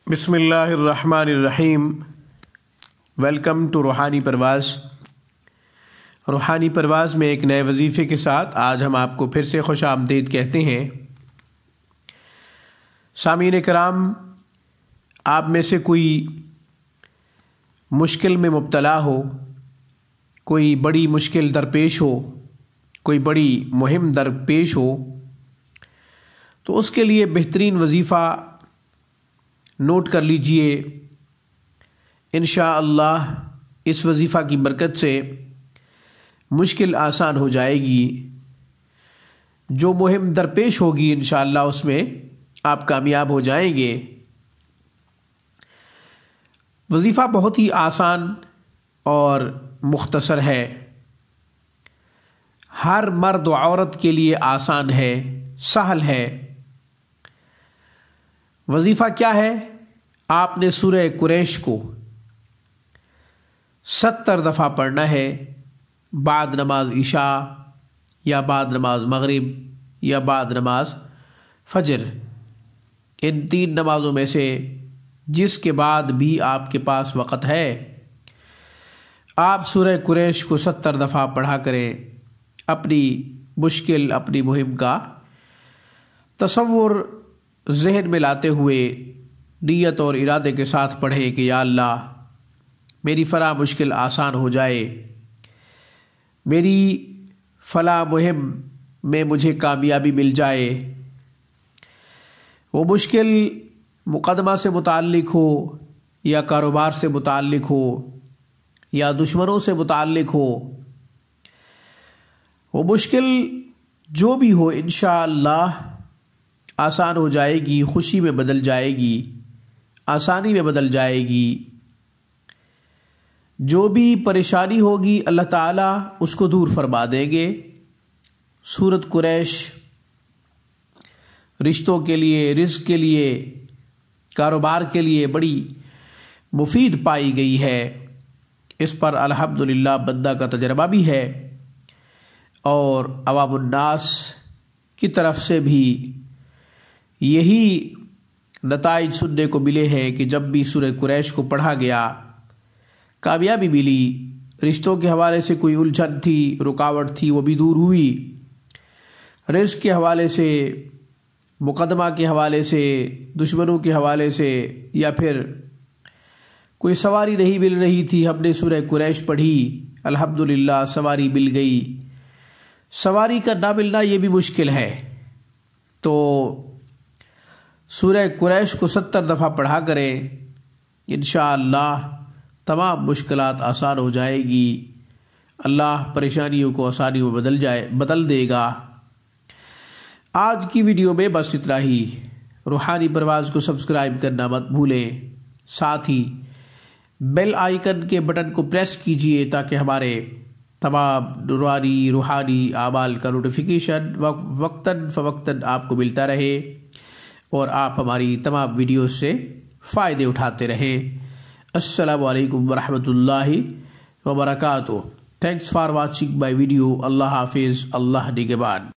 بسم اللہ الرحمن الرحیم۔ ویلکم ٹو روحانی پرواز۔ روحانی پرواز میں ایک نئے وظیفے کے ساتھ آج ہم آپ کو پھر سے خوش آمدید کہتے ہیں۔ سامعین کرام، آپ میں سے کوئی مشکل میں مبتلا ہو، کوئی بڑی مشکل درپیش ہو، کوئی بڑی مہم درپیش ہو، تو اس کے لیے بہترین وظیفہ نوٹ کر لیجئے۔ انشاءاللہ اس وظیفہ کی برکت سے مشکل آسان ہو جائے گی۔ جو مہم درپیش ہوگی انشاءاللہ اس میں آپ کامیاب ہو جائیں گے۔ وظیفہ بہت ہی آسان اور مختصر ہے، ہر مرد و عورت کے لیے آسان ہے، سہل ہے۔ وظیفہ کیا ہے؟ آپ نے سورہ قریش کو 70 دفعہ پڑھنا ہے، بعد نماز عشاء یا بعد نماز مغرب یا بعد نماز فجر، ان 3 نمازوں میں سے جس کے بعد بھی آپ کے پاس وقت ہے آپ سورہ قریش کو 70 دفعہ پڑھا کریں۔ اپنی مشکل، اپنی مہم کا تصور ذہن میں لاتے ہوئے نیت اور ارادے کے ساتھ پڑھیں کہ یا اللہ میری فلاں مشکل آسان ہو جائے، میری فلاں مہم میں مجھے کامیابی مل جائے۔ وہ مشکل مقدمہ سے متعلق ہو یا کاروبار سے متعلق ہو یا دشمنوں سے متعلق ہو، وہ مشکل جو بھی ہو انشاءاللہ آسان ہو جائے گی، خوشی میں بدل جائے گی، آسانی میں بدل جائے گی۔ جو بھی پریشانی ہوگی اللہ تعالیٰ اس کو دور فرما دیں گے۔ سورۃ قریش رشتوں کے لیے، رزق کے لیے، کاروبار کے لیے بڑی مفید پائی گئی ہے۔ اس پر الحمدللہ بندہ کا تجربہ بھی ہے اور عوام الناس کی طرف سے بھی یہی نتائج سننے کو ملے ہیں کہ جب بھی سورہ قریش کو پڑھا گیا کامیابی ملی۔ رشتوں کے حوالے سے کوئی الجھن تھی، رکاوٹ تھی، وہ بھی دور ہوئی۔ رزق کے حوالے سے، مقدمہ کے حوالے سے، دشمنوں کے حوالے سے، یا پھر کوئی سواری نہیں مل رہی تھی، ہم نے سورہ قریش پڑھی، الحمدللہ سواری مل گئی۔ سواری کا نہ ملنا یہ بھی مشکل ہے، تو سورہ قریش کو 70 دفعہ پڑھا کریں، انشاءاللہ تمام مشکلات آسان ہو جائے گی۔ اللہ پریشانیوں کو آسانیوں میں بدل دے گا۔ آج کی ویڈیو میں بس اتنا ہی۔ روحانی پرواز کو سبسکرائب کرنا مت بھولیں، ساتھ ہی بیل آئیکن کے بٹن کو پریس کیجئے تاکہ ہمارے تمام نورانی روحانی اعمال کا نوٹیفیکیشن وقتاً فوقتاً آپ کو ملتا رہے اور آپ ہماری تمام ویڈیوز سے فائدے اٹھاتے رہیں۔ السلام علیکم ورحمۃ اللہ وبرکاتہ۔ Thanks for watching my video. اللہ حافظ، اللہ نگہبان۔